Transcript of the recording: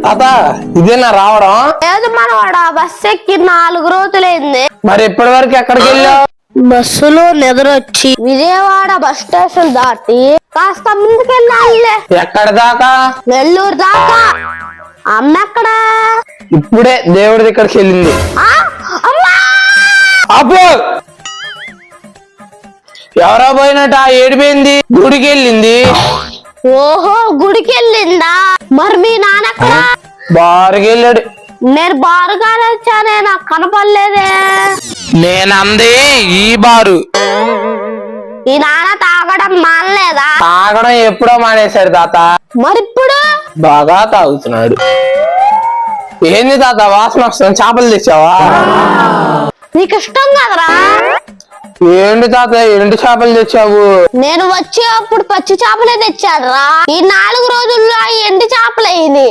తాత ఇదేనా రావడం? లేదు మనవాడ బస్సు ఎక్కి 4 రోజులైంది. మరి ఇప్పటి వరకు ఎక్కడికి వెళ్ళావు? బస్సులో నిద్రొచ్చి విజయవాడ బస్ స్టేషన్ దాటి కాస్త ముందుకెళ్ళాలి. ఎక్కడి దాకా? నెల్లూరు దాకా. అమ్మ ఎక్కడా? ఇప్పుడే దేవుడి దగ్గరికి వెళ్ళింది. అబ్బో ఎవరో పోయినట్టు ఏడిపోయింది. గుడికి వెళ్ళింది. ఓహో గుడికి వెళ్ళిందా? మరి మీ నాన్న ఎక్కడా? బారుకి వెళ్ళాడు. నేను బారుగానే వచ్చానే, నాకు కనపడలేదే. నేనంది ఈ బారు. ఈ నాన్న తాగడం మానలేదా? తాగడం ఎప్పుడో మానేశాడు తాత. మరిప్పుడు బాగా తాగుతున్నాడు. ఏంది తాత వాసన వస్తుంది? చేపలు తెచ్చావా? నీకు ఇష్టం కదరా? ఏంటి తాత ఎండు చేపలు తెచ్చావు? నేను వచ్చేటప్పుడు పచ్చి చేపలే తెచ్చాడు రా. ఈ 4 రోజుల్లో ఎండి చేపలు అయింది.